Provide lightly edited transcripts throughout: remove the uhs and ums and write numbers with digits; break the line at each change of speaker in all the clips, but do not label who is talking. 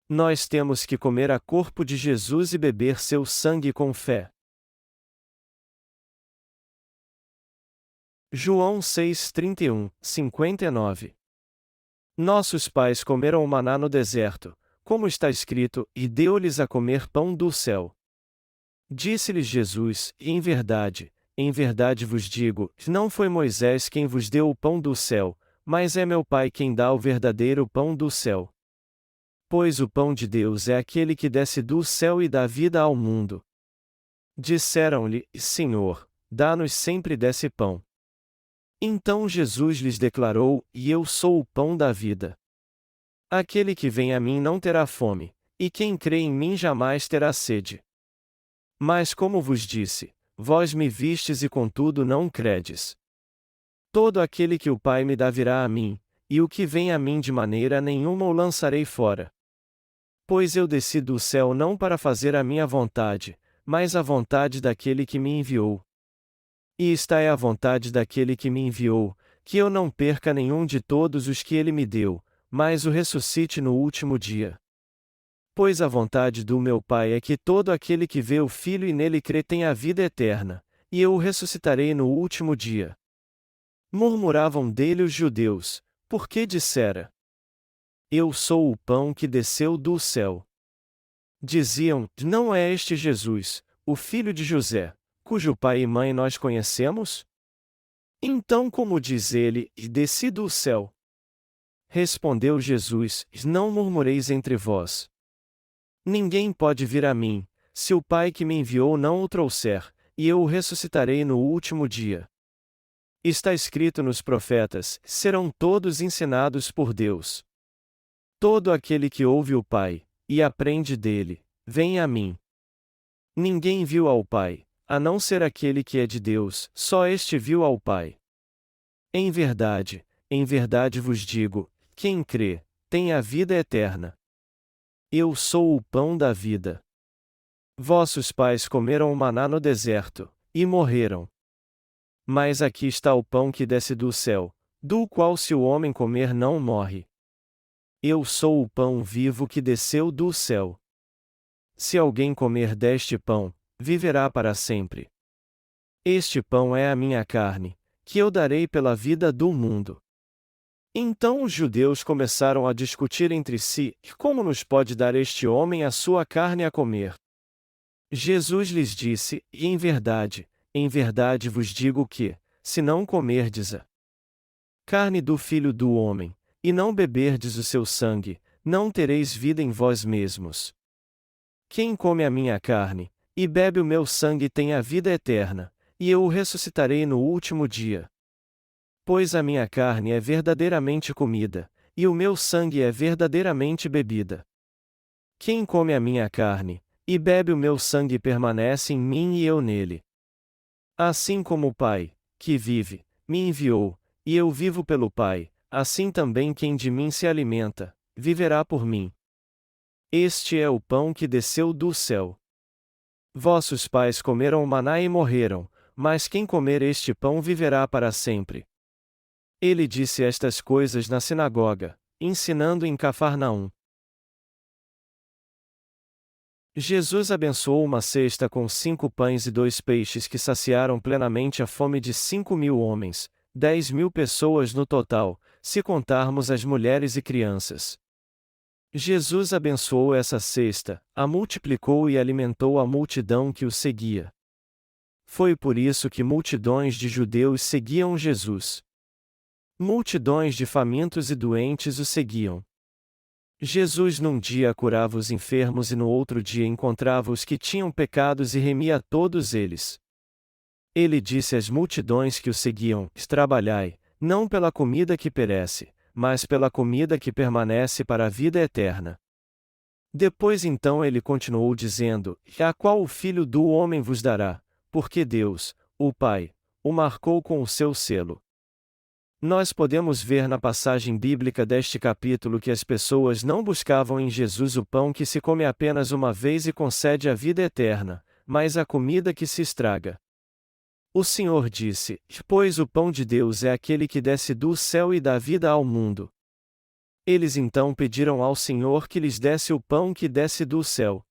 Nós temos que comer a corpo de Jesus e beber seu sangue com fé. João 6:31, 59. Nossos pais comeram o maná no deserto, como está escrito, e deu-lhes a comer pão do céu. Disse-lhes Jesus: em verdade vos digo, não foi Moisés quem vos deu o pão do céu, mas é meu Pai quem dá o verdadeiro pão do céu. Pois o pão de Deus é aquele que desce do céu e dá vida ao mundo. Disseram-lhe: Senhor, dá-nos sempre desse pão. Então Jesus lhes declarou: E eu sou o pão da vida. Aquele que vem a mim não terá fome, e quem crê em mim jamais terá sede. Mas como vos disse, vós me vistes e contudo não credes. Todo aquele que o Pai me dá virá a mim, e o que vem a mim de maneira nenhuma o lançarei fora. Pois eu desci do céu não para fazer a minha vontade, mas a vontade daquele que me enviou. E esta é a vontade daquele que me enviou, que eu não perca nenhum de todos os que ele me deu, mas o ressuscite no último dia. Pois a vontade do meu Pai é que todo aquele que vê o Filho e nele crê tenha a vida eterna, e eu o ressuscitarei no último dia. Murmuravam dele os judeus, porque dissera: Eu sou o pão que desceu do céu. Diziam: Não é este Jesus, o filho de José, cujo pai e mãe nós conhecemos? Então como diz ele, e desci do céu? Respondeu Jesus: Não murmureis entre vós. Ninguém pode vir a mim, se o Pai que me enviou não o trouxer, e eu o ressuscitarei no último dia. Está escrito nos profetas: serão todos ensinados por Deus. Todo aquele que ouve o Pai, e aprende dele, vem a mim. Ninguém viu ao Pai, a não ser aquele que é de Deus, só este viu ao Pai. Em verdade vos digo, quem crê, tem a vida eterna. Eu sou o pão da vida. Vossos pais comeram o maná no deserto, e morreram. Mas aqui está o pão que desce do céu, do qual se o homem comer não morre. Eu sou o pão vivo que desceu do céu. Se alguém comer deste pão, viverá para sempre. Este pão é a minha carne, que eu darei pela vida do mundo. Então os judeus começaram a discutir entre si: como nos pode dar este homem a sua carne a comer? Jesus lhes disse: em verdade vos digo que, se não comerdes a carne do Filho do Homem, e não beberdes o seu sangue, não tereis vida em vós mesmos. Quem come a minha carne, e bebe o meu sangue tem a vida eterna, e eu o ressuscitarei no último dia. Pois a minha carne é verdadeiramente comida, e o meu sangue é verdadeiramente bebida. Quem come a minha carne, e bebe o meu sangue permanece em mim e eu nele. Assim como o Pai, que vive, me enviou, e eu vivo pelo Pai, assim também quem de mim se alimenta, viverá por mim. Este é o pão que desceu do céu. Vossos pais comeram o maná e morreram, mas quem comer este pão viverá para sempre. Ele disse estas coisas na sinagoga, ensinando em Cafarnaum. Jesus abençoou uma cesta com 5 pães e 2 peixes que saciaram plenamente a fome de 5.000 homens, 10.000 pessoas no total, se contarmos as mulheres e crianças. Jesus abençoou essa cesta, a multiplicou e alimentou a multidão que o seguia. Foi por isso que multidões de judeus seguiam Jesus. Multidões de famintos e doentes o seguiam. Jesus num dia curava os enfermos e no outro dia encontrava os que tinham pecados e remia todos eles. Ele disse às multidões que o seguiam: Trabalhai, não pela comida que perece, mas pela comida que permanece para a vida eterna. Depois então ele continuou dizendo: A qual o Filho do Homem vos dará, porque Deus, o Pai, o marcou com o seu selo. Nós podemos ver na passagem bíblica deste capítulo que as pessoas não buscavam em Jesus o pão que se come apenas uma vez e concede a vida eterna, mas a comida que se estraga. O Senhor disse: Pois o pão de Deus é aquele que desce do céu e dá vida ao mundo. Eles então pediram ao Senhor que lhes desse o pão que desce do céu.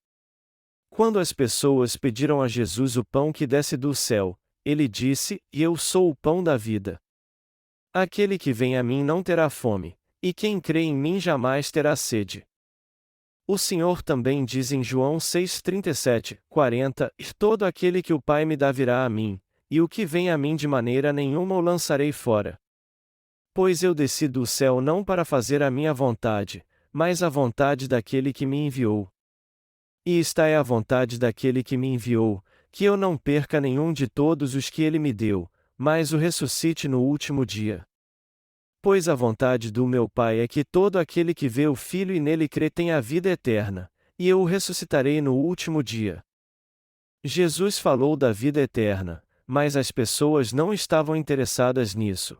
Quando as pessoas pediram a Jesus o pão que desce do céu, ele disse: Eu sou o pão da vida. Aquele que vem a mim não terá fome, e quem crê em mim jamais terá sede. O Senhor também diz em João 6:37, 40: E todo aquele que o Pai me dá virá a mim, e o que vem a mim de maneira nenhuma o lançarei fora. Pois eu desci do céu não para fazer a minha vontade, mas a vontade daquele que me enviou. E esta é a vontade daquele que me enviou, que eu não perca nenhum de todos os que ele me deu, mas o ressuscite no último dia. Pois a vontade do meu Pai é que todo aquele que vê o Filho e nele crê tenha a vida eterna, e eu o ressuscitarei no último dia. Jesus falou da vida eterna, mas as pessoas não estavam interessadas nisso.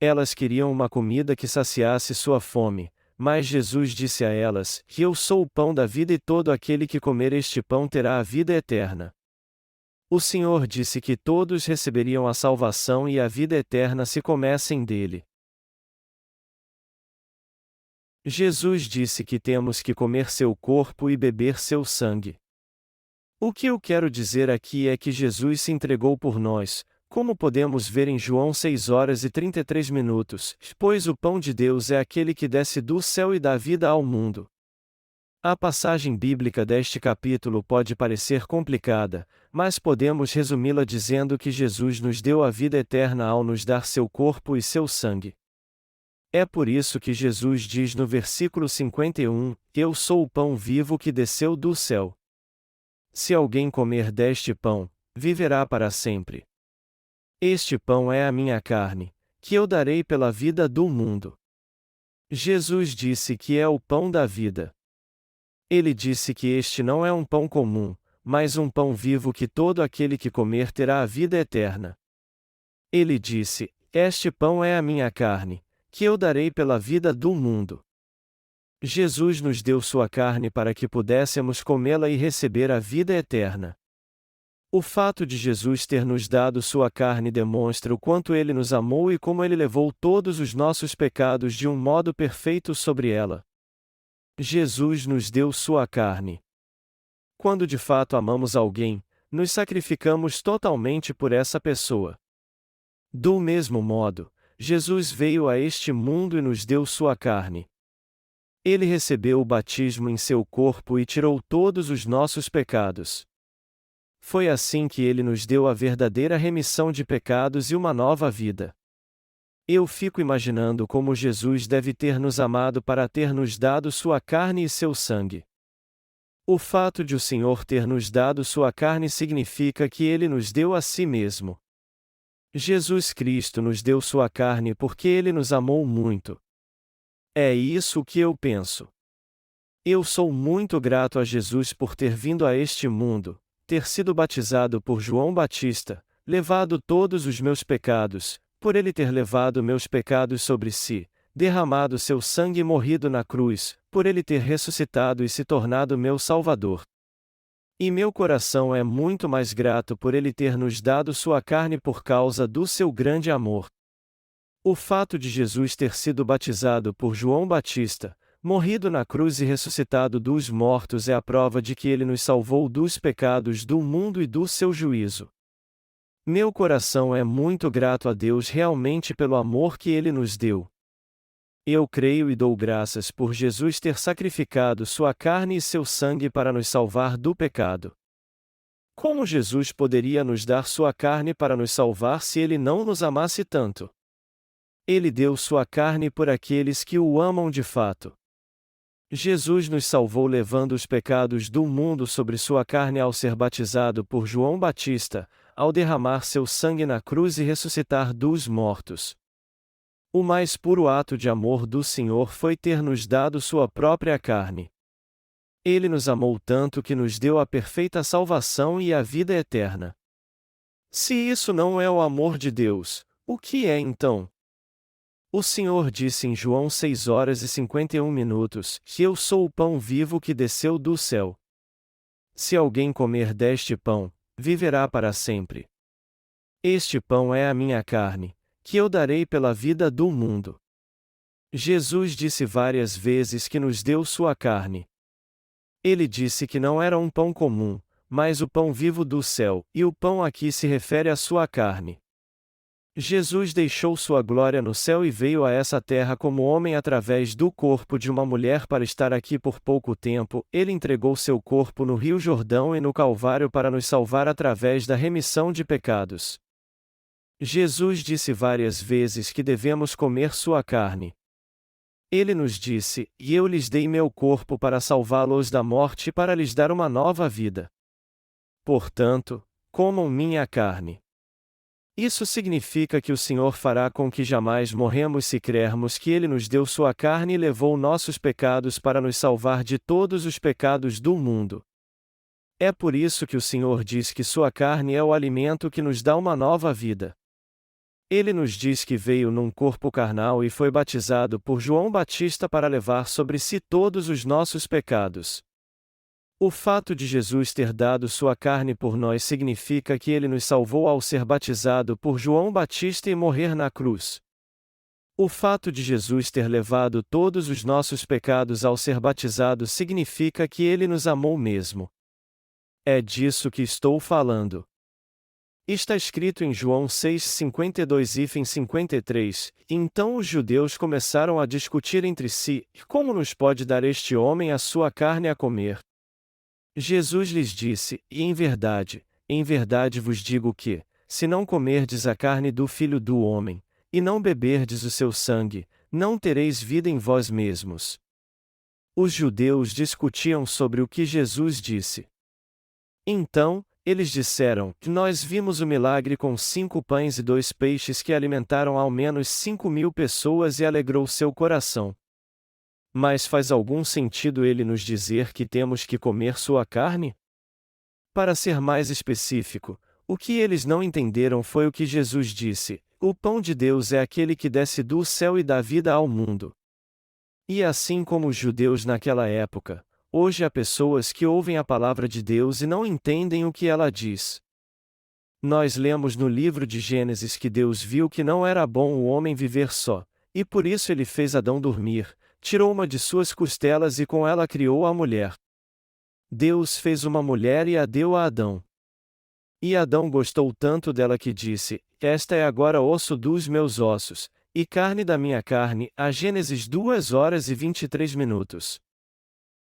Elas queriam uma comida que saciasse sua fome, mas Jesus disse a elas: que eu sou o pão da vida e todo aquele que comer este pão terá a vida eterna. O Senhor disse que todos receberiam a salvação e a vida eterna se comessem dele. Jesus disse que temos que comer seu corpo e beber seu sangue. O que eu quero dizer aqui é que Jesus se entregou por nós, como podemos ver em João 6:33, pois o pão de Deus é aquele que desce do céu e dá vida ao mundo. A passagem bíblica deste capítulo pode parecer complicada, mas podemos resumi-la dizendo que Jesus nos deu a vida eterna ao nos dar seu corpo e seu sangue. É por isso que Jesus diz no versículo 51: Eu sou o pão vivo que desceu do céu. Se alguém comer deste pão, viverá para sempre. Este pão é a minha carne, que eu darei pela vida do mundo. Jesus disse que é o pão da vida. Ele disse que este não é um pão comum, mas um pão vivo que todo aquele que comer terá a vida eterna. Ele disse: Este pão é a minha carne, que eu darei pela vida do mundo. Jesus nos deu sua carne para que pudéssemos comê-la e receber a vida eterna. O fato de Jesus ter nos dado sua carne demonstra o quanto ele nos amou e como ele levou todos os nossos pecados de um modo perfeito sobre ela. Jesus nos deu sua carne. Quando de fato amamos alguém, nos sacrificamos totalmente por essa pessoa. Do mesmo modo, Jesus veio a este mundo e nos deu sua carne. Ele recebeu o batismo em seu corpo e tirou todos os nossos pecados. Foi assim que ele nos deu a verdadeira remissão de pecados e uma nova vida. Eu fico imaginando como Jesus deve ter nos amado para ter nos dado sua carne e seu sangue. O fato de o Senhor ter nos dado sua carne significa que ele nos deu a si mesmo. Jesus Cristo nos deu sua carne porque ele nos amou muito. É isso que eu penso. Eu sou muito grato a Jesus por ter vindo a este mundo, ter sido batizado por João Batista, levado todos os meus pecados, por ele ter levado meus pecados sobre si, derramado seu sangue e morrido na cruz, por ele ter ressuscitado e se tornado meu Salvador. E meu coração é muito mais grato por ele ter nos dado sua carne por causa do seu grande amor. O fato de Jesus ter sido batizado por João Batista, morrido na cruz e ressuscitado dos mortos é a prova de que ele nos salvou dos pecados do mundo e do seu juízo. Meu coração é muito grato a Deus realmente pelo amor que ele nos deu. Eu creio e dou graças por Jesus ter sacrificado sua carne e seu sangue para nos salvar do pecado. Como Jesus poderia nos dar sua carne para nos salvar se ele não nos amasse tanto? Ele deu sua carne por aqueles que o amam de fato. Jesus nos salvou levando os pecados do mundo sobre sua carne ao ser batizado por João Batista, ao derramar seu sangue na cruz e ressuscitar dos mortos. O mais puro ato de amor do Senhor foi ter nos dado sua própria carne. Ele nos amou tanto que nos deu a perfeita salvação e a vida eterna. Se isso não é o amor de Deus, o que é então? O Senhor disse em João 6:51, que eu sou o pão vivo que desceu do céu. Se alguém comer deste pão, viverá para sempre. Este pão é a minha carne, que eu darei pela vida do mundo. Jesus disse várias vezes que nos deu sua carne. Ele disse que não era um pão comum, mas o pão vivo do céu, e o pão aqui se refere à sua carne. Jesus deixou sua glória no céu e veio a essa terra como homem através do corpo de uma mulher para estar aqui por pouco tempo. Ele entregou seu corpo no Rio Jordão e no Calvário para nos salvar através da remissão de pecados. Jesus disse várias vezes que devemos comer sua carne. Ele nos disse: "E eu lhes dei meu corpo para salvá-los da morte e para lhes dar uma nova vida. Portanto, comam minha carne." Isso significa que o Senhor fará com que jamais morremos se crermos que Ele nos deu sua carne e levou nossos pecados para nos salvar de todos os pecados do mundo. É por isso que o Senhor diz que sua carne é o alimento que nos dá uma nova vida. Ele nos diz que veio num corpo carnal e foi batizado por João Batista para levar sobre si todos os nossos pecados. O fato de Jesus ter dado sua carne por nós significa que ele nos salvou ao ser batizado por João Batista e morrer na cruz. O fato de Jesus ter levado todos os nossos pecados ao ser batizado significa que ele nos amou mesmo. É disso que estou falando. Está escrito em João 6:52-53, então os judeus começaram a discutir entre si: "Como nos pode dar este homem a sua carne a comer?" Jesus lhes disse: "E em verdade vos digo que, se não comerdes a carne do Filho do Homem, e não beberdes o seu sangue, não tereis vida em vós mesmos." Os judeus discutiam sobre o que Jesus disse. Então, eles disseram: "Nós vimos o milagre com 5 pães e 2 peixes que alimentaram ao menos 5.000 pessoas e alegrou seu coração. Mas faz algum sentido ele nos dizer que temos que comer sua carne?" Para ser mais específico, o que eles não entenderam foi o que Jesus disse: "O pão de Deus é aquele que desce do céu e dá vida ao mundo." E assim como os judeus naquela época, hoje há pessoas que ouvem a palavra de Deus e não entendem o que ela diz. Nós lemos no livro de Gênesis que Deus viu que não era bom o homem viver só, e por isso ele fez Adão dormir, tirou uma de suas costelas e com ela criou a mulher. Deus fez uma mulher e a deu a Adão. E Adão gostou tanto dela que disse: "Esta é agora osso dos meus ossos, e carne da minha carne." A Gênesis 2:23.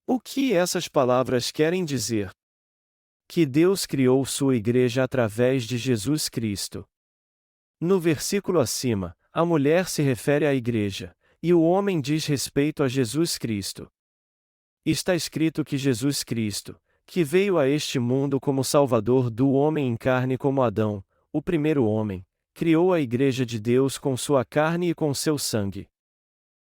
O que essas palavras querem dizer? Que Deus criou sua igreja através de Jesus Cristo. No versículo acima, a mulher se refere à igreja, e o homem diz respeito a Jesus Cristo. Está escrito que Jesus Cristo, que veio a este mundo como Salvador do homem em carne como Adão, o primeiro homem, criou a igreja de Deus com sua carne e com seu sangue.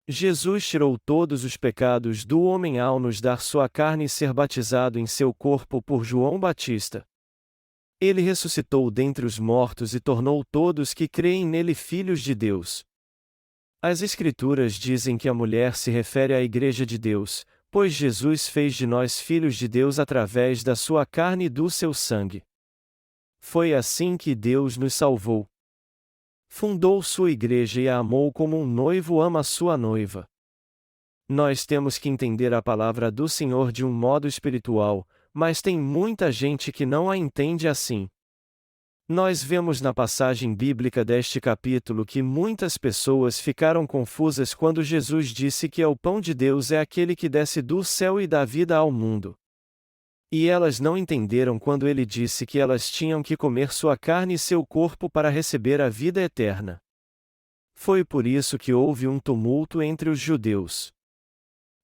Jesus tirou todos os pecados do homem ao nos dar sua carne e ser batizado em seu corpo por João Batista. Ele ressuscitou dentre os mortos e tornou todos que creem nele filhos de Deus. As Escrituras dizem que a mulher se refere à Igreja de Deus, pois Jesus fez de nós filhos de Deus através da sua carne e do seu sangue. Foi assim que Deus nos salvou. Fundou sua igreja e a amou como um noivo ama sua noiva. Nós temos que entender a palavra do Senhor de um modo espiritual, mas tem muita gente que não a entende assim. Nós vemos na passagem bíblica deste capítulo que muitas pessoas ficaram confusas quando Jesus disse que o pão de Deus é aquele que desce do céu e dá vida ao mundo. E elas não entenderam quando ele disse que elas tinham que comer sua carne e seu corpo para receber a vida eterna. Foi por isso que houve um tumulto entre os judeus.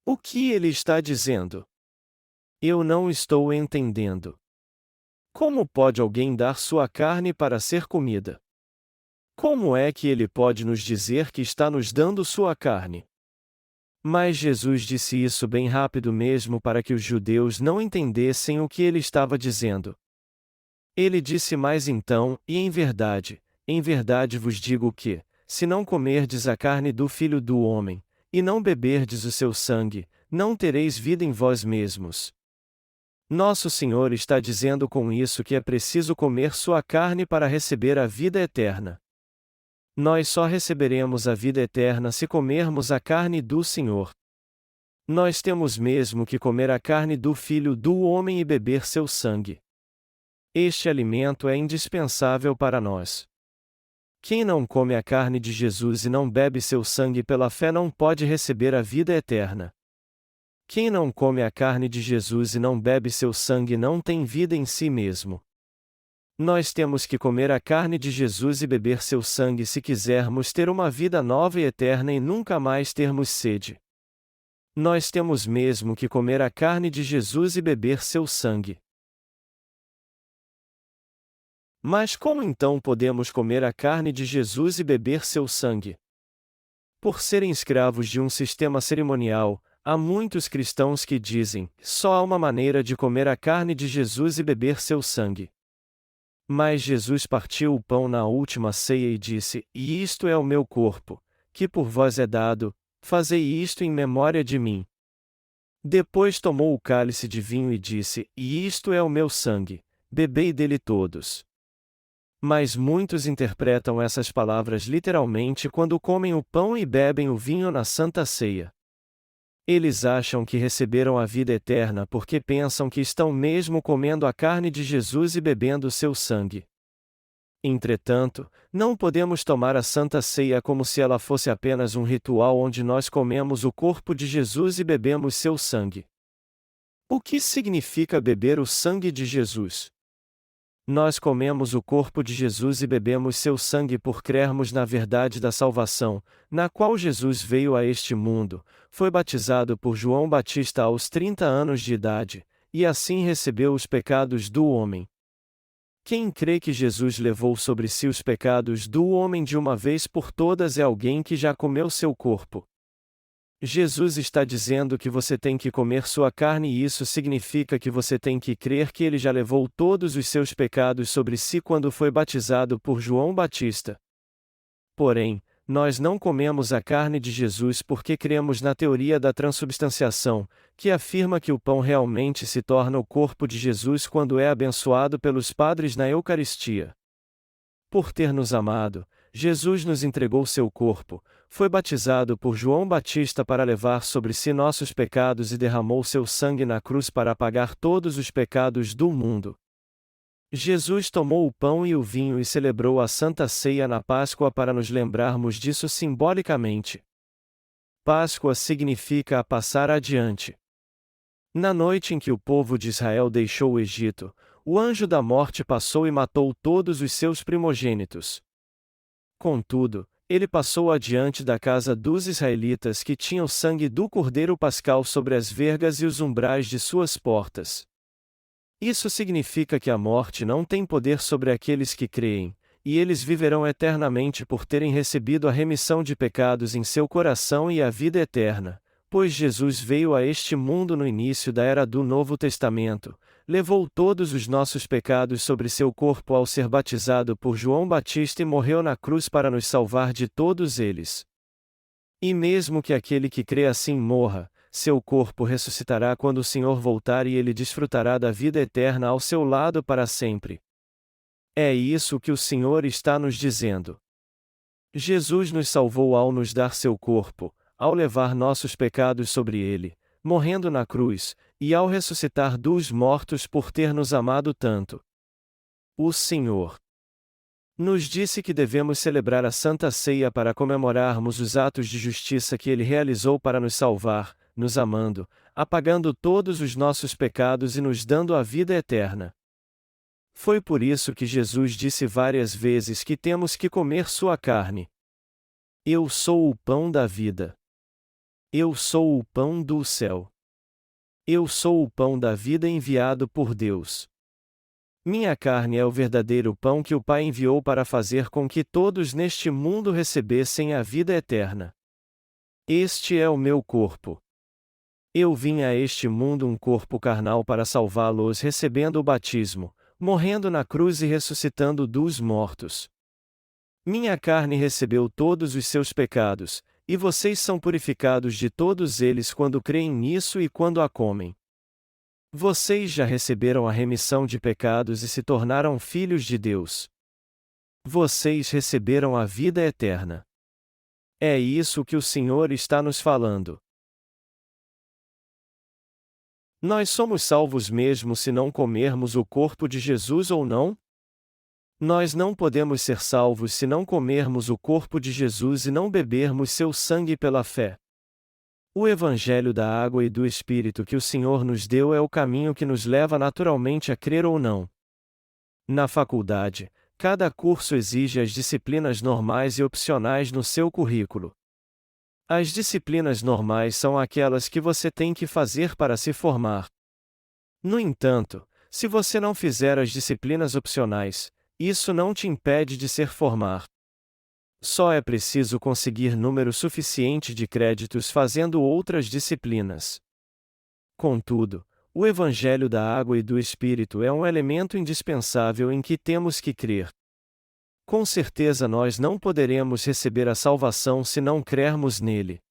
O que ele está dizendo? Eu não estou entendendo. Como pode alguém dar sua carne para ser comida? Como é que ele pode nos dizer que está nos dando sua carne? Mas Jesus disse isso bem rápido mesmo para que os judeus não entendessem o que ele estava dizendo. Ele disse mais então: "E em verdade vos digo que, se não comerdes a carne do Filho do Homem, e não beberdes o seu sangue, não tereis vida em vós mesmos." Nosso Senhor está dizendo com isso que é preciso comer sua carne para receber a vida eterna. Nós só receberemos a vida eterna se comermos a carne do Senhor. Nós temos mesmo que comer a carne do Filho do Homem e beber seu sangue. Este alimento é indispensável para nós. Quem não come a carne de Jesus e não bebe seu sangue pela fé não pode receber a vida eterna. Quem não come a carne de Jesus e não bebe seu sangue não tem vida em si mesmo. Nós temos que comer a carne de Jesus e beber seu sangue se quisermos ter uma vida nova e eterna e nunca mais termos sede. Nós temos mesmo que comer a carne de Jesus e beber seu sangue. Mas como então podemos comer a carne de Jesus e beber seu sangue? Por serem escravos de um sistema cerimonial, há muitos cristãos que dizem: só há uma maneira de comer a carne de Jesus e beber seu sangue. Mas Jesus partiu o pão na última ceia e disse: E isto é o meu corpo, que por vós é dado, fazei isto em memória de mim. Depois tomou o cálice de vinho e disse: E isto é o meu sangue, bebei dele todos. Mas muitos interpretam essas palavras literalmente quando comem o pão e bebem o vinho na Santa Ceia. Eles acham que receberam a vida eterna porque pensam que estão mesmo comendo a carne de Jesus e bebendo seu sangue. Entretanto, não podemos tomar a Santa Ceia como se ela fosse apenas um ritual onde nós comemos o corpo de Jesus e bebemos seu sangue. O que significa beber o sangue de Jesus? Nós comemos o corpo de Jesus e bebemos seu sangue por crermos na verdade da salvação, na qual Jesus veio a este mundo, foi batizado por João Batista aos 30 anos de idade, e assim recebeu os pecados do homem. Quem crê que Jesus levou sobre si os pecados do homem de uma vez por todas é alguém que já comeu seu corpo. Jesus está dizendo que você tem que comer sua carne e isso significa que você tem que crer que ele já levou todos os seus pecados sobre si quando foi batizado por João Batista. Porém, nós não comemos a carne de Jesus porque cremos na teoria da transubstanciação, que afirma que o pão realmente se torna o corpo de Jesus quando é abençoado pelos padres na Eucaristia. Por ter nos amado, Jesus nos entregou seu corpo, foi batizado por João Batista para levar sobre si nossos pecados e derramou seu sangue na cruz para apagar todos os pecados do mundo. Jesus tomou o pão e o vinho e celebrou a Santa Ceia na Páscoa para nos lembrarmos disso simbolicamente. Páscoa significa a passar adiante. Na noite em que o povo de Israel deixou o Egito, o anjo da morte passou e matou todos os seus primogênitos. Contudo, ele passou adiante da casa dos israelitas que tinham o sangue do cordeiro pascal sobre as vergas e os umbrais de suas portas. Isso significa que a morte não tem poder sobre aqueles que creem, e eles viverão eternamente por terem recebido a remissão de pecados em seu coração e a vida eterna, pois Jesus veio a este mundo no início da era do Novo Testamento, levou todos os nossos pecados sobre seu corpo ao ser batizado por João Batista e morreu na cruz para nos salvar de todos eles. E mesmo que aquele que crê assim morra, seu corpo ressuscitará quando o Senhor voltar e ele desfrutará da vida eterna ao seu lado para sempre. É isso que o Senhor está nos dizendo. Jesus nos salvou ao nos dar seu corpo, ao levar nossos pecados sobre ele, morrendo na cruz, e ao ressuscitar dos mortos por ter nos amado tanto. O Senhor nos disse que devemos celebrar a Santa Ceia para comemorarmos os atos de justiça que ele realizou para nos salvar, nos amando, apagando todos os nossos pecados e nos dando a vida eterna. Foi por isso que Jesus disse várias vezes que temos que comer sua carne. Eu sou o pão da vida. Eu sou o pão do céu. Eu sou o pão da vida enviado por Deus. Minha carne é o verdadeiro pão que o Pai enviou para fazer com que todos neste mundo recebessem a vida eterna. Este é o meu corpo. Eu vim a este mundo um corpo carnal para salvá-los recebendo o batismo, morrendo na cruz e ressuscitando dos mortos. Minha carne recebeu todos os seus pecados, e vocês são purificados de todos eles quando creem nisso e quando a comem. Vocês já receberam a remissão de pecados e se tornaram filhos de Deus. Vocês receberam a vida eterna. É isso que o Senhor está nos falando. Nós somos salvos mesmo se não comermos o corpo de Jesus ou não? Nós não podemos ser salvos se não comermos o corpo de Jesus e não bebermos seu sangue pela fé. O Evangelho da água e do Espírito que o Senhor nos deu é o caminho que nos leva naturalmente a crer ou não. Na faculdade, cada curso exige as disciplinas normais e opcionais no seu currículo. As disciplinas normais são aquelas que você tem que fazer para se formar. No entanto, se você não fizer as disciplinas opcionais, isso não te impede de ser formar. Só é preciso conseguir número suficiente de créditos fazendo outras disciplinas. Contudo, o Evangelho da água e do Espírito é um elemento indispensável em que temos que crer. Com certeza nós não poderemos receber a salvação se não crermos nele.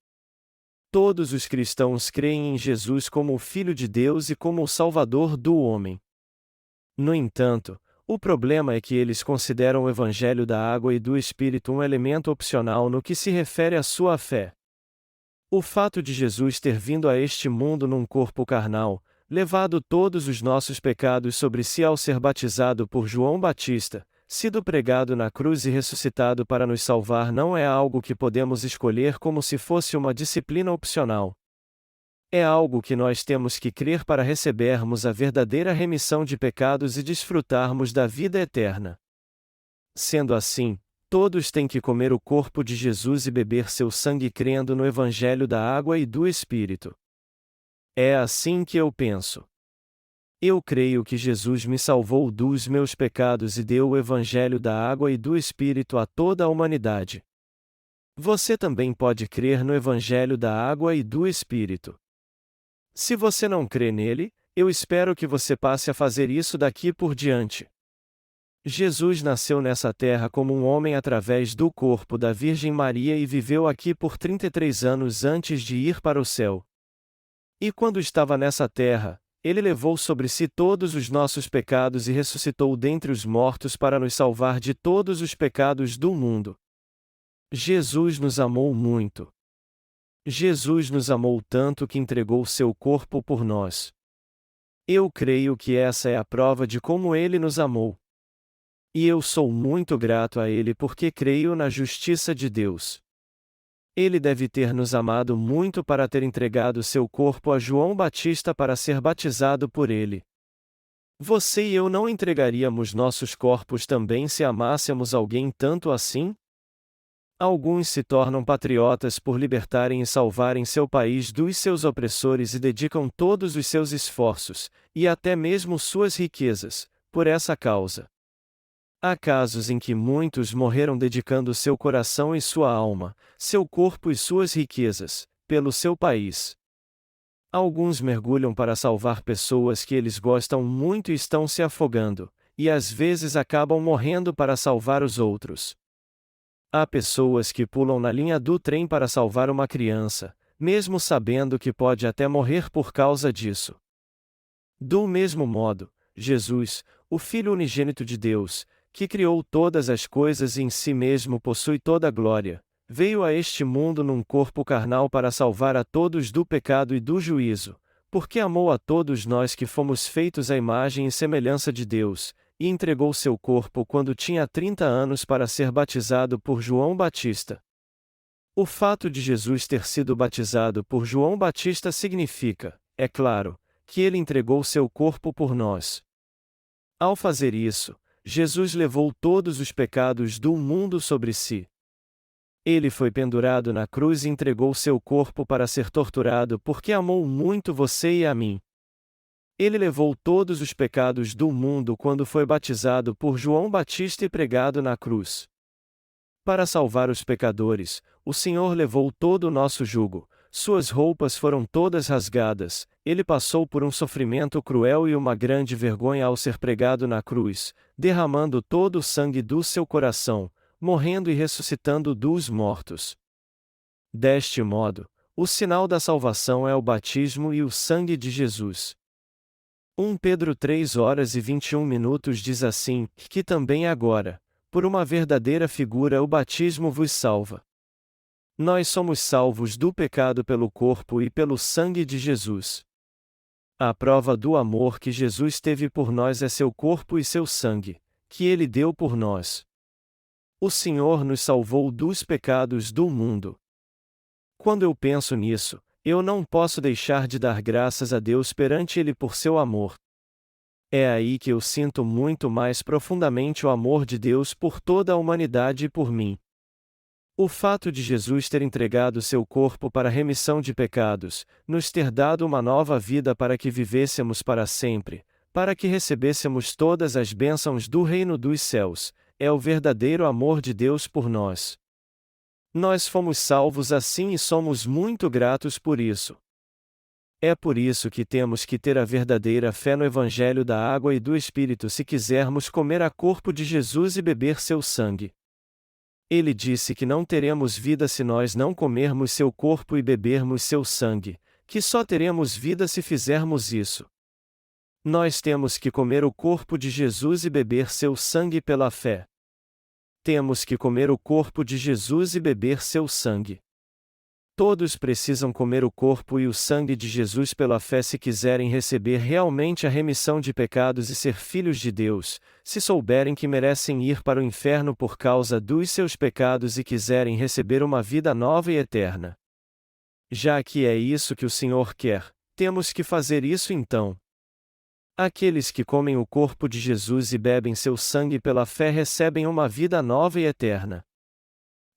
Todos os cristãos creem em Jesus como o Filho de Deus e como o Salvador do homem. No entanto, o problema é que eles consideram o Evangelho da água e do Espírito um elemento opcional no que se refere à sua fé. O fato de Jesus ter vindo a este mundo num corpo carnal, levado todos os nossos pecados sobre si ao ser batizado por João Batista, sido pregado na cruz e ressuscitado para nos salvar não é algo que podemos escolher como se fosse uma disciplina opcional. É algo que nós temos que crer para recebermos a verdadeira remissão de pecados e desfrutarmos da vida eterna. Sendo assim, todos têm que comer o corpo de Jesus e beber seu sangue crendo no Evangelho da água e do Espírito. É assim que eu penso. Eu creio que Jesus me salvou dos meus pecados e deu o Evangelho da água e do Espírito a toda a humanidade. Você também pode crer no Evangelho da água e do Espírito. Se você não crê nele, eu espero que você passe a fazer isso daqui por diante. Jesus nasceu nessa terra como um homem através do corpo da Virgem Maria e viveu aqui por 33 anos antes de ir para o céu. E quando estava nessa terra, ele levou sobre si todos os nossos pecados e ressuscitou dentre os mortos para nos salvar de todos os pecados do mundo. Jesus nos amou muito. Jesus nos amou tanto que entregou seu corpo por nós. Eu creio que essa é a prova de como ele nos amou. E eu sou muito grato a ele porque creio na justiça de Deus. Ele deve ter nos amado muito para ter entregado seu corpo a João Batista para ser batizado por ele. Você e eu não entregaríamos nossos corpos também se amássemos alguém tanto assim? Alguns se tornam patriotas por libertarem e salvarem seu país dos seus opressores e dedicam todos os seus esforços, e até mesmo suas riquezas, por essa causa. Há casos em que muitos morreram dedicando seu coração e sua alma, seu corpo e suas riquezas, pelo seu país. Alguns mergulham para salvar pessoas que eles gostam muito e estão se afogando, e às vezes acabam morrendo para salvar os outros. Há pessoas que pulam na linha do trem para salvar uma criança, mesmo sabendo que pode até morrer por causa disso. Do mesmo modo, Jesus, o Filho unigênito de Deus, que criou todas as coisas e em si mesmo possui toda a glória, veio a este mundo num corpo carnal para salvar a todos do pecado e do juízo, porque amou a todos nós que fomos feitos à imagem e semelhança de Deus, e entregou seu corpo quando tinha 30 anos para ser batizado por João Batista. O fato de Jesus ter sido batizado por João Batista significa, é claro, que ele entregou seu corpo por nós. Ao fazer isso, Jesus levou todos os pecados do mundo sobre si. Ele foi pendurado na cruz e entregou seu corpo para ser torturado porque amou muito você e a mim. Ele levou todos os pecados do mundo quando foi batizado por João Batista e pregado na cruz. Para salvar os pecadores, o Senhor levou todo o nosso jugo, suas roupas foram todas rasgadas, ele passou por um sofrimento cruel e uma grande vergonha ao ser pregado na cruz, derramando todo o sangue do seu coração, morrendo e ressuscitando dos mortos. Deste modo, o sinal da salvação é o batismo e o sangue de Jesus. 1 Pedro 3 horas e 21 minutos diz assim, que também agora, por uma verdadeira figura o batismo vos salva. Nós somos salvos do pecado pelo corpo e pelo sangue de Jesus. A prova do amor que Jesus teve por nós é seu corpo e seu sangue, que ele deu por nós. O Senhor nos salvou dos pecados do mundo. Quando eu penso nisso, eu não posso deixar de dar graças a Deus perante Ele por seu amor. É aí que eu sinto muito mais profundamente o amor de Deus por toda a humanidade e por mim. O fato de Jesus ter entregado seu corpo para a remissão de pecados, nos ter dado uma nova vida para que vivêssemos para sempre, para que recebêssemos todas as bênçãos do reino dos céus, é o verdadeiro amor de Deus por nós. Nós fomos salvos assim e somos muito gratos por isso. É por isso que temos que ter a verdadeira fé no Evangelho da água e do Espírito se quisermos comer a corpo de Jesus e beber seu sangue. Ele disse que não teremos vida se nós não comermos seu corpo e bebermos seu sangue, que só teremos vida se fizermos isso. Nós temos que comer o corpo de Jesus e beber seu sangue pela fé. Temos que comer o corpo de Jesus e beber seu sangue. Todos precisam comer o corpo e o sangue de Jesus pela fé se quiserem receber realmente a remissão de pecados e ser filhos de Deus, se souberem que merecem ir para o inferno por causa dos seus pecados e quiserem receber uma vida nova e eterna. Já que é isso que o Senhor quer, temos que fazer isso então. Aqueles que comem o corpo de Jesus e bebem seu sangue pela fé recebem uma vida nova e eterna.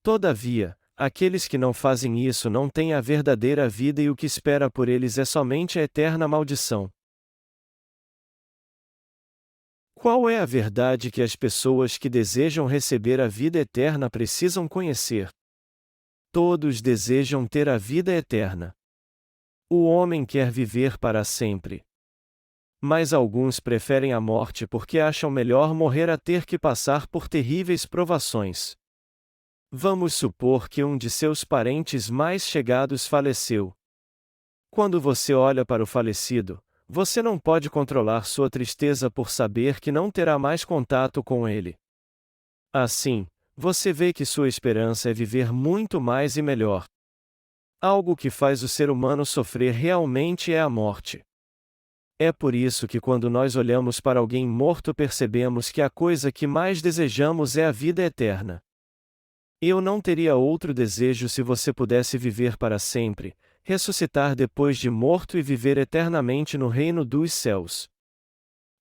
Todavia, aqueles que não fazem isso não têm a verdadeira vida e o que espera por eles é somente a eterna maldição. Qual é a verdade que as pessoas que desejam receber a vida eterna precisam conhecer? Todos desejam ter a vida eterna. O homem quer viver para sempre. Mas alguns preferem a morte porque acham melhor morrer a ter que passar por terríveis provações. Vamos supor que um de seus parentes mais chegados faleceu. Quando você olha para o falecido, você não pode controlar sua tristeza por saber que não terá mais contato com ele. Assim, você vê que sua esperança é viver muito mais e melhor. Algo que faz o ser humano sofrer realmente é a morte. É por isso que quando nós olhamos para alguém morto percebemos que a coisa que mais desejamos é a vida eterna. Eu não teria outro desejo se você pudesse viver para sempre, ressuscitar depois de morto e viver eternamente no reino dos céus.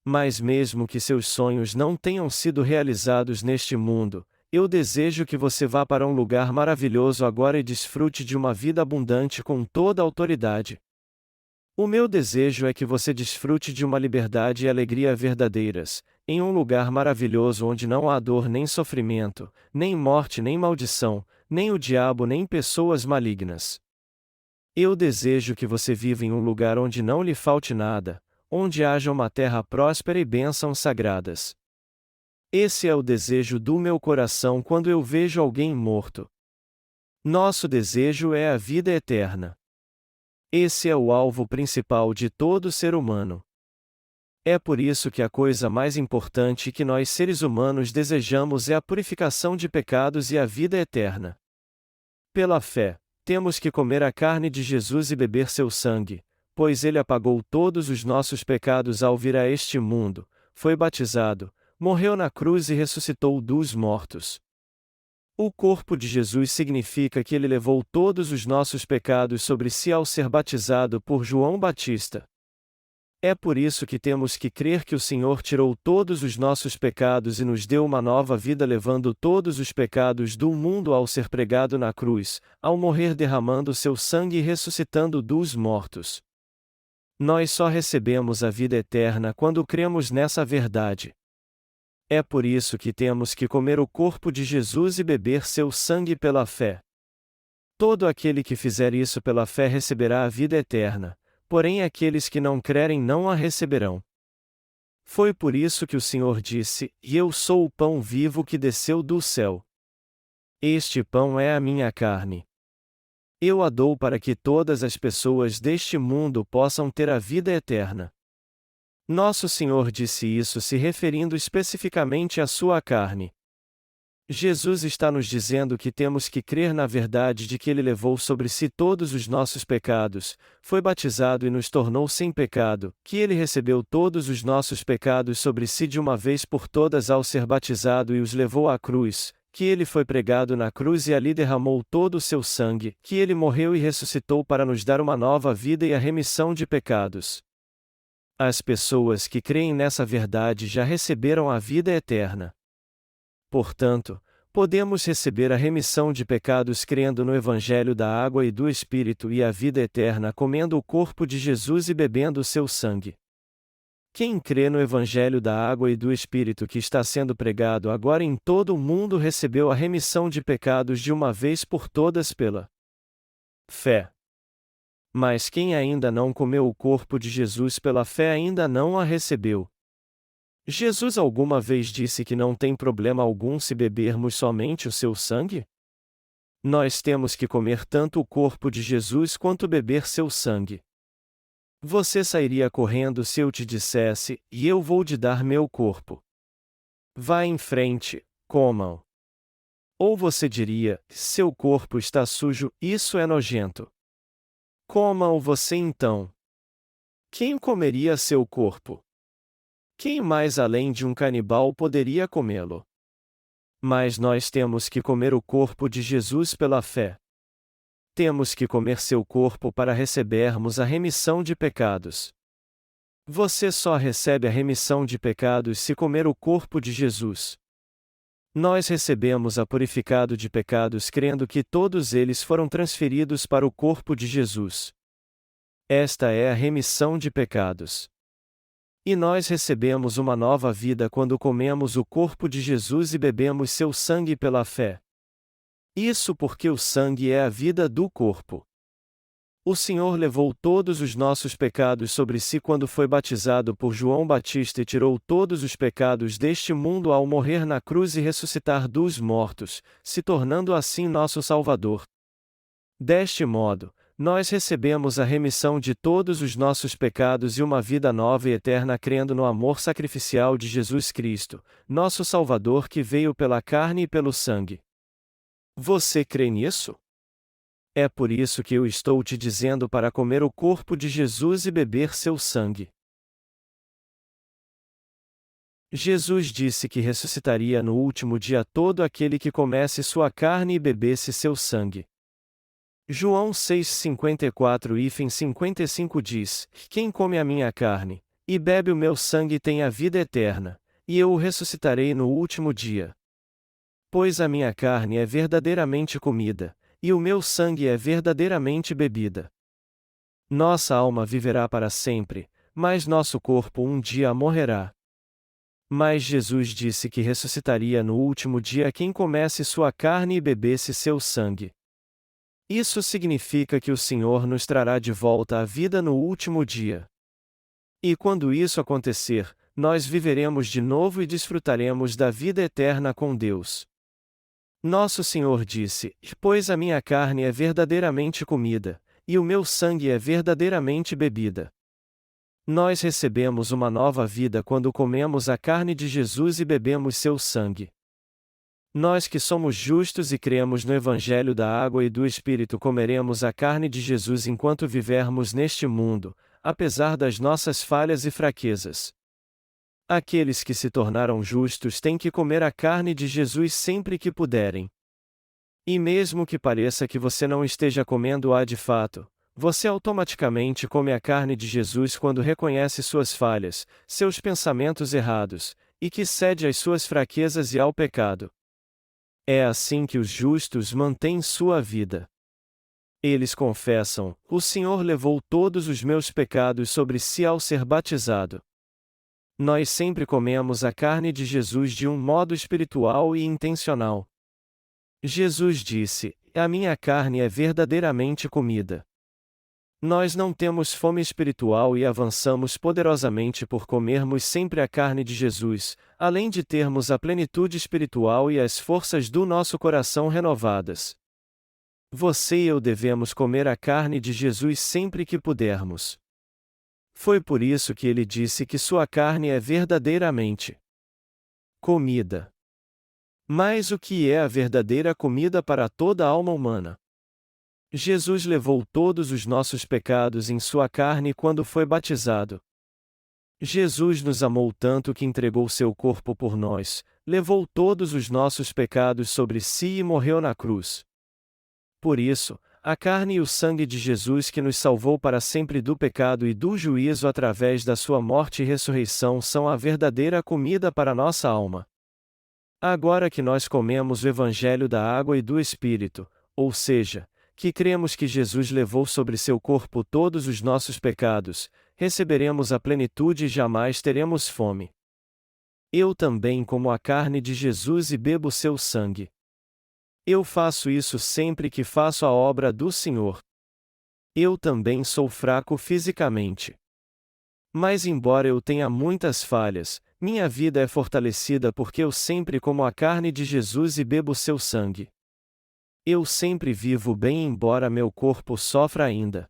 Mas mesmo que seus sonhos não tenham sido realizados neste mundo, eu desejo que você vá para um lugar maravilhoso agora e desfrute de uma vida abundante com toda a autoridade. O meu desejo é que você desfrute de uma liberdade e alegria verdadeiras, em um lugar maravilhoso onde não há dor nem sofrimento, nem morte nem maldição, nem o diabo nem pessoas malignas. Eu desejo que você viva em um lugar onde não lhe falte nada, onde haja uma terra próspera e bênçãos sagradas. Esse é o desejo do meu coração quando eu vejo alguém morto. Nosso desejo é a vida eterna. Esse é o alvo principal de todo ser humano. É por isso que a coisa mais importante que nós seres humanos desejamos é a purificação de pecados e a vida eterna. Pela fé, temos que comer a carne de Jesus e beber seu sangue, pois ele apagou todos os nossos pecados ao vir a este mundo, foi batizado, morreu na cruz e ressuscitou dos mortos. O corpo de Jesus significa que ele levou todos os nossos pecados sobre si ao ser batizado por João Batista. É por isso que temos que crer que o Senhor tirou todos os nossos pecados e nos deu uma nova vida levando todos os pecados do mundo ao ser pregado na cruz, ao morrer derramando seu sangue e ressuscitando dos mortos. Nós só recebemos a vida eterna quando cremos nessa verdade. É por isso que temos que comer o corpo de Jesus e beber seu sangue pela fé. Todo aquele que fizer isso pela fé receberá a vida eterna, porém aqueles que não crerem não a receberão. Foi por isso que o Senhor disse: "E eu sou o pão vivo que desceu do céu. Este pão é a minha carne. Eu a dou para que todas as pessoas deste mundo possam ter a vida eterna." Nosso Senhor disse isso se referindo especificamente à sua carne. Jesus está nos dizendo que temos que crer na verdade de que Ele levou sobre si todos os nossos pecados, foi batizado e nos tornou sem pecado, que Ele recebeu todos os nossos pecados sobre si de uma vez por todas ao ser batizado e os levou à cruz, que Ele foi pregado na cruz e ali derramou todo o seu sangue, que Ele morreu e ressuscitou para nos dar uma nova vida e a remissão de pecados. As pessoas que creem nessa verdade já receberam a vida eterna. Portanto, podemos receber a remissão de pecados crendo no Evangelho da Água e do Espírito e a vida eterna comendo o corpo de Jesus e bebendo o seu sangue. Quem crê no Evangelho da Água e do Espírito que está sendo pregado agora em todo o mundo recebeu a remissão de pecados de uma vez por todas pela fé. Mas quem ainda não comeu o corpo de Jesus pela fé ainda não a recebeu. Jesus alguma vez disse que não tem problema algum se bebermos somente o seu sangue? Nós temos que comer tanto o corpo de Jesus quanto beber seu sangue. Você sairia correndo se eu te dissesse, e eu vou te dar meu corpo. Vá em frente, comam. Ou você diria, seu corpo está sujo, isso é nojento. Coma-o você então. Quem comeria seu corpo? Quem mais além de um canibal poderia comê-lo? Mas nós temos que comer o corpo de Jesus pela fé. Temos que comer seu corpo para recebermos a remissão de pecados. Você só recebe a remissão de pecados se comer o corpo de Jesus. Nós recebemos a purificado de pecados crendo que todos eles foram transferidos para o corpo de Jesus. Esta é a remissão de pecados. E nós recebemos uma nova vida quando comemos o corpo de Jesus e bebemos seu sangue pela fé. Isso porque o sangue é a vida do corpo. O Senhor levou todos os nossos pecados sobre si quando foi batizado por João Batista e tirou todos os pecados deste mundo ao morrer na cruz e ressuscitar dos mortos, se tornando assim nosso Salvador. Deste modo, nós recebemos a remissão de todos os nossos pecados e uma vida nova e eterna crendo no amor sacrificial de Jesus Cristo, nosso Salvador que veio pela carne e pelo sangue. Você crê nisso? É por isso que eu estou te dizendo para comer o corpo de Jesus e beber seu sangue. Jesus disse que ressuscitaria no último dia todo aquele que comesse sua carne e bebesse seu sangue. João 6,54 e 55 diz: Quem come a minha carne, e bebe o meu sangue tem a vida eterna, e eu o ressuscitarei no último dia. Pois a minha carne é verdadeiramente comida, e o meu sangue é verdadeiramente bebida. Nossa alma viverá para sempre, mas nosso corpo um dia morrerá. Mas Jesus disse que ressuscitaria no último dia quem comesse sua carne e bebesse seu sangue. Isso significa que o Senhor nos trará de volta à vida no último dia. E quando isso acontecer, nós viveremos de novo e desfrutaremos da vida eterna com Deus. Nosso Senhor disse: Pois a minha carne é verdadeiramente comida, e o meu sangue é verdadeiramente bebida. Nós recebemos uma nova vida quando comemos a carne de Jesus e bebemos seu sangue. Nós que somos justos e cremos no Evangelho da Água e do Espírito comeremos a carne de Jesus enquanto vivermos neste mundo, apesar das nossas falhas e fraquezas. Aqueles que se tornaram justos têm que comer a carne de Jesus sempre que puderem. E mesmo que pareça que você não esteja comendo-a de fato, você automaticamente come a carne de Jesus quando reconhece suas falhas, seus pensamentos errados, e que cede às suas fraquezas e ao pecado. É assim que os justos mantêm sua vida. Eles confessam: O Senhor levou todos os meus pecados sobre si ao ser batizado. Nós sempre comemos a carne de Jesus de um modo espiritual e intencional. Jesus disse: A minha carne é verdadeiramente comida. Nós não temos fome espiritual e avançamos poderosamente por comermos sempre a carne de Jesus, além de termos a plenitude espiritual e as forças do nosso coração renovadas. Você e eu devemos comer a carne de Jesus sempre que pudermos. Foi por isso que ele disse que sua carne é verdadeiramente comida. Mas o que é a verdadeira comida para toda a alma humana? Jesus levou todos os nossos pecados em sua carne quando foi batizado. Jesus nos amou tanto que entregou seu corpo por nós, levou todos os nossos pecados sobre si e morreu na cruz. Por isso, a carne e o sangue de Jesus que nos salvou para sempre do pecado e do juízo através da sua morte e ressurreição são a verdadeira comida para nossa alma. Agora que nós comemos o Evangelho da água e do Espírito, ou seja, que cremos que Jesus levou sobre seu corpo todos os nossos pecados, receberemos a plenitude e jamais teremos fome. Eu também como a carne de Jesus e bebo seu sangue. Eu faço isso sempre que faço a obra do Senhor. Eu também sou fraco fisicamente. Mas embora eu tenha muitas falhas, minha vida é fortalecida porque eu sempre como a carne de Jesus e bebo seu sangue. Eu sempre vivo bem embora meu corpo sofra ainda.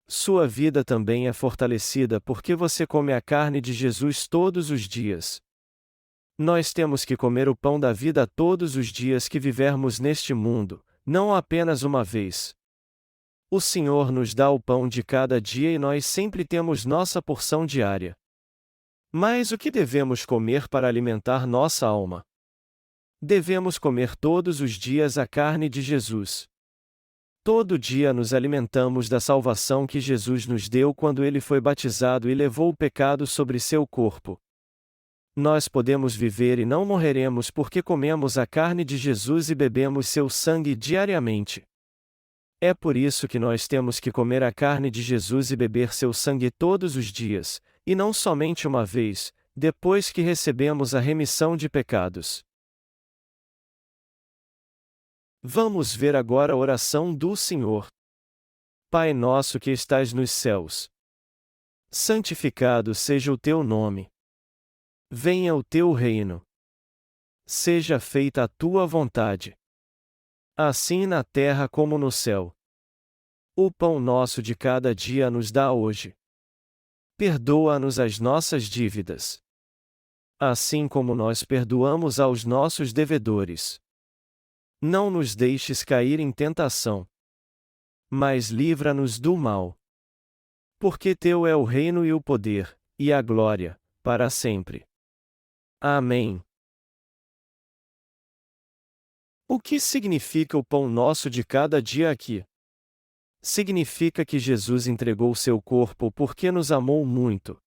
Sua vida também é fortalecida porque você come a carne de Jesus todos os dias. Nós temos que comer o pão da vida todos os dias que vivermos neste mundo, não apenas uma vez. O Senhor nos dá o pão de cada dia e nós sempre temos nossa porção diária. Mas o que devemos comer para alimentar nossa alma? Devemos comer todos os dias a carne de Jesus. Todo dia nos alimentamos da salvação que Jesus nos deu quando ele foi batizado e levou o pecado sobre seu corpo. Nós podemos viver e não morreremos porque comemos a carne de Jesus e bebemos seu sangue diariamente. É por isso que nós temos que comer a carne de Jesus e beber seu sangue todos os dias, e não somente uma vez, depois que recebemos a remissão de pecados. Vamos ver agora a oração do Senhor. Pai nosso que estais nos céus, santificado seja o teu nome. Venha o teu reino. Seja feita a tua vontade. Assim na terra como no céu. O pão nosso de cada dia nos dá hoje. Perdoa-nos as nossas dívidas. Assim como nós perdoamos aos nossos devedores. Não nos deixes cair em tentação. Mas livra-nos do mal. Porque teu é o reino e o poder, e a glória, para sempre. Amém. O que significa o pão nosso de cada dia aqui? Significa que Jesus entregou seu corpo porque nos amou muito.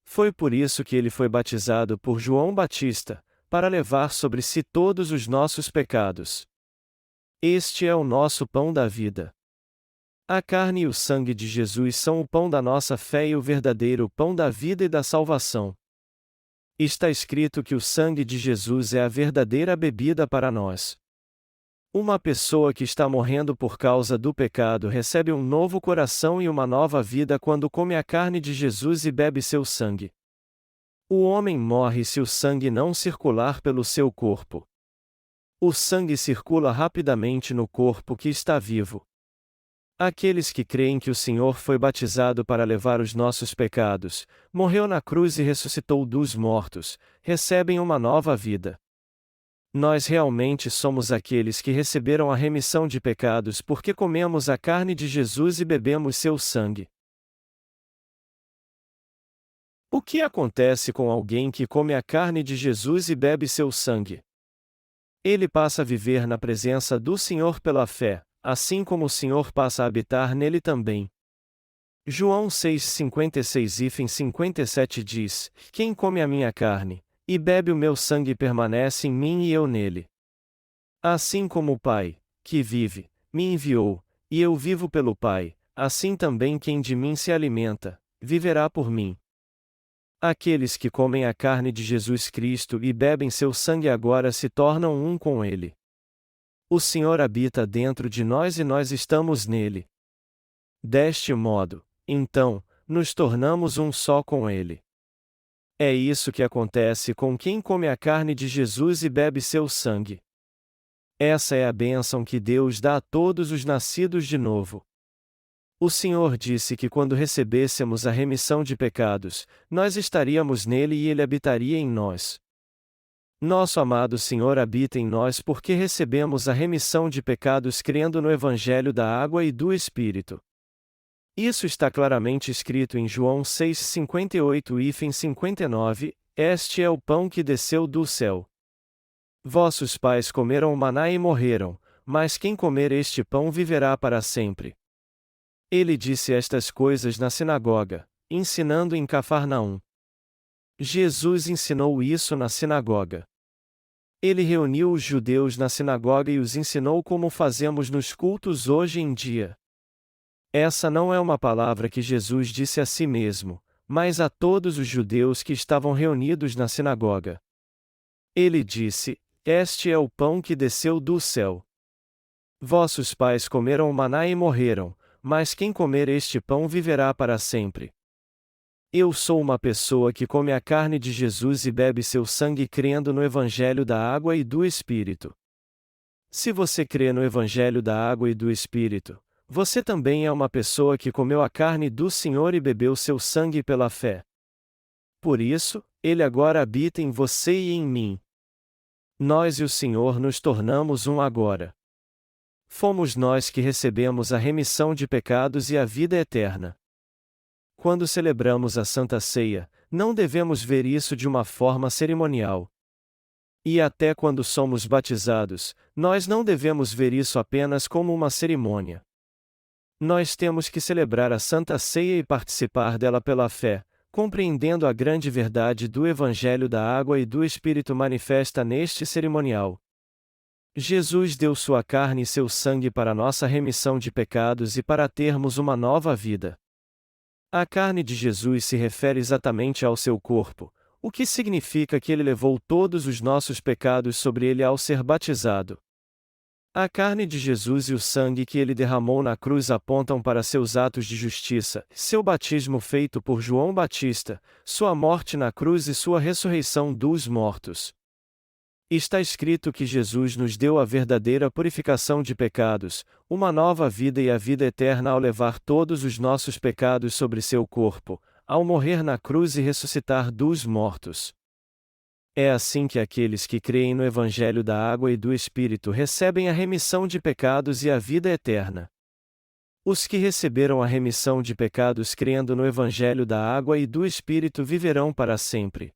Foi por isso que ele foi batizado por João Batista, para levar sobre si todos os nossos pecados. Este é o nosso pão da vida. A carne e o sangue de Jesus são o pão da nossa fé e o verdadeiro pão da vida e da salvação. Está escrito que o sangue de Jesus é a verdadeira bebida para nós. Uma pessoa que está morrendo por causa do pecado recebe um novo coração e uma nova vida quando come a carne de Jesus e bebe seu sangue. O homem morre se o sangue não circular pelo seu corpo. O sangue circula rapidamente no corpo que está vivo. Aqueles que creem que o Senhor foi batizado para levar os nossos pecados, morreu na cruz e ressuscitou dos mortos, recebem uma nova vida. Nós realmente somos aqueles que receberam a remissão de pecados porque comemos a carne de Jesus e bebemos seu sangue. O que acontece com alguém que come a carne de Jesus e bebe seu sangue? Ele passa a viver na presença do Senhor pela fé, assim como o Senhor passa a habitar nele também. João 6,56-57 diz: Quem come a minha carne, e bebe o meu sangue permanece em mim e eu nele. Assim como o Pai, que vive, me enviou, e eu vivo pelo Pai, assim também quem de mim se alimenta, viverá por mim. Aqueles que comem a carne de Jesus Cristo e bebem seu sangue agora se tornam um com ele. O Senhor habita dentro de nós e nós estamos nele. Deste modo, então, nos tornamos um só com ele. É isso que acontece com quem come a carne de Jesus e bebe seu sangue. Essa é a bênção que Deus dá a todos os nascidos de novo. O Senhor disse que quando recebêssemos a remissão de pecados, nós estaríamos nele e ele habitaria em nós. Nosso amado Senhor habita em nós porque recebemos a remissão de pecados crendo no Evangelho da Água e do Espírito. Isso está claramente escrito em João 6,58 e 59, este é o pão que desceu do céu. Vossos pais comeram o maná e morreram, mas quem comer este pão viverá para sempre. Ele disse estas coisas na sinagoga, ensinando em Cafarnaum. Jesus ensinou isso na sinagoga. Ele reuniu os judeus na sinagoga e os ensinou como fazemos nos cultos hoje em dia. Essa não é uma palavra que Jesus disse a si mesmo, mas a todos os judeus que estavam reunidos na sinagoga. Ele disse: Este é o pão que desceu do céu. Vossos pais comeram o maná e morreram, mas quem comer este pão viverá para sempre. Eu sou uma pessoa que come a carne de Jesus e bebe seu sangue crendo no Evangelho da Água e do Espírito. Se você crê no Evangelho da Água e do Espírito, você também é uma pessoa que comeu a carne do Senhor e bebeu seu sangue pela fé. Por isso, Ele agora habita em você e em mim. Nós e o Senhor nos tornamos um agora. Fomos nós que recebemos a remissão de pecados e a vida eterna. Quando celebramos a Santa Ceia, não devemos ver isso de uma forma cerimonial. E até quando somos batizados, nós não devemos ver isso apenas como uma cerimônia. Nós temos que celebrar a Santa Ceia e participar dela pela fé, compreendendo a grande verdade do Evangelho da Água e do Espírito manifesta neste cerimonial. Jesus deu sua carne e seu sangue para nossa remissão de pecados e para termos uma nova vida. A carne de Jesus se refere exatamente ao seu corpo, o que significa que ele levou todos os nossos pecados sobre ele ao ser batizado. A carne de Jesus e o sangue que ele derramou na cruz apontam para seus atos de justiça, seu batismo feito por João Batista, sua morte na cruz e sua ressurreição dos mortos. Está escrito que Jesus nos deu a verdadeira purificação de pecados, uma nova vida e a vida eterna ao levar todos os nossos pecados sobre seu corpo, ao morrer na cruz e ressuscitar dos mortos. É assim que aqueles que creem no Evangelho da Água e do Espírito recebem a remissão de pecados e a vida eterna. Os que receberam a remissão de pecados crendo no Evangelho da Água e do Espírito viverão para sempre.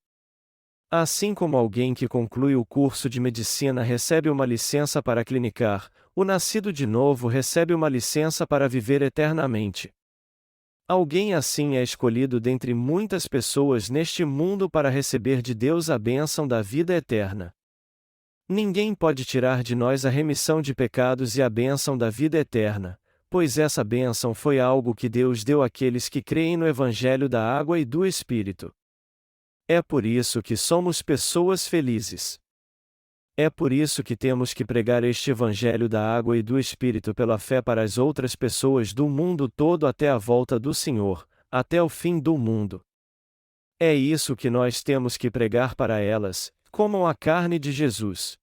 Assim como alguém que conclui o curso de medicina recebe uma licença para clinicar, o nascido de novo recebe uma licença para viver eternamente. Alguém assim é escolhido dentre muitas pessoas neste mundo para receber de Deus a bênção da vida eterna. Ninguém pode tirar de nós a remissão de pecados e a bênção da vida eterna, pois essa bênção foi algo que Deus deu àqueles que creem no Evangelho da Água e do Espírito. É por isso que somos pessoas felizes. É por isso que temos que pregar este Evangelho da Água e do Espírito pela fé para as outras pessoas do mundo todo até a volta do Senhor, até o fim do mundo. É isso que nós temos que pregar para elas: comam a carne de Jesus.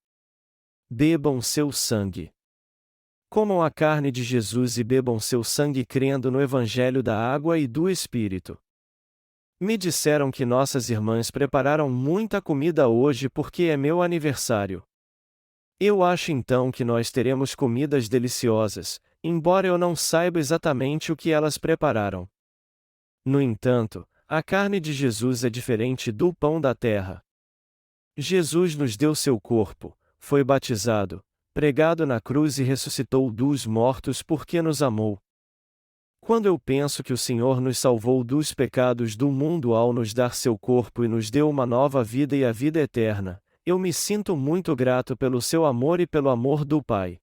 Bebam seu sangue. Comam a carne de Jesus e bebam seu sangue crendo no Evangelho da Água e do Espírito. Me disseram que nossas irmãs prepararam muita comida hoje porque é meu aniversário. Eu acho então que nós teremos comidas deliciosas, embora eu não saiba exatamente o que elas prepararam. No entanto, a carne de Jesus é diferente do pão da terra. Jesus nos deu seu corpo, foi batizado, pregado na cruz e ressuscitou dos mortos porque nos amou. Quando eu penso que o Senhor nos salvou dos pecados do mundo ao nos dar seu corpo e nos deu uma nova vida e a vida eterna, eu me sinto muito grato pelo seu amor e pelo amor do Pai.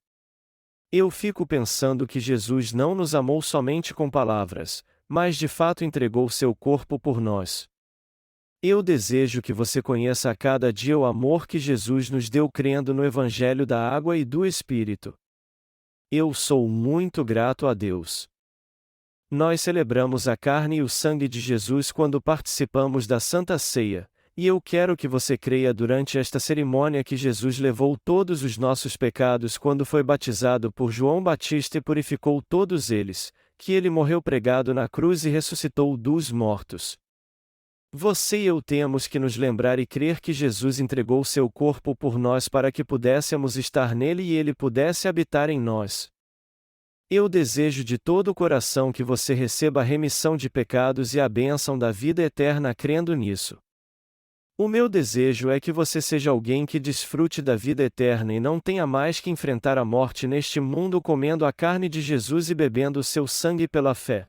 Eu fico pensando que Jesus não nos amou somente com palavras, mas de fato entregou seu corpo por nós. Eu desejo que você conheça a cada dia o amor que Jesus nos deu crendo no Evangelho da Água e do Espírito. Eu sou muito grato a Deus. Nós celebramos a carne e o sangue de Jesus quando participamos da Santa Ceia, e eu quero que você creia durante esta cerimônia que Jesus levou todos os nossos pecados quando foi batizado por João Batista e purificou todos eles, que ele morreu pregado na cruz e ressuscitou dos mortos. Você e eu temos que nos lembrar e crer que Jesus entregou seu corpo por nós para que pudéssemos estar nele e ele pudesse habitar em nós. Eu desejo de todo o coração que você receba a remissão de pecados e a bênção da vida eterna crendo nisso. O meu desejo é que você seja alguém que desfrute da vida eterna e não tenha mais que enfrentar a morte neste mundo comendo a carne de Jesus e bebendo seu sangue pela fé.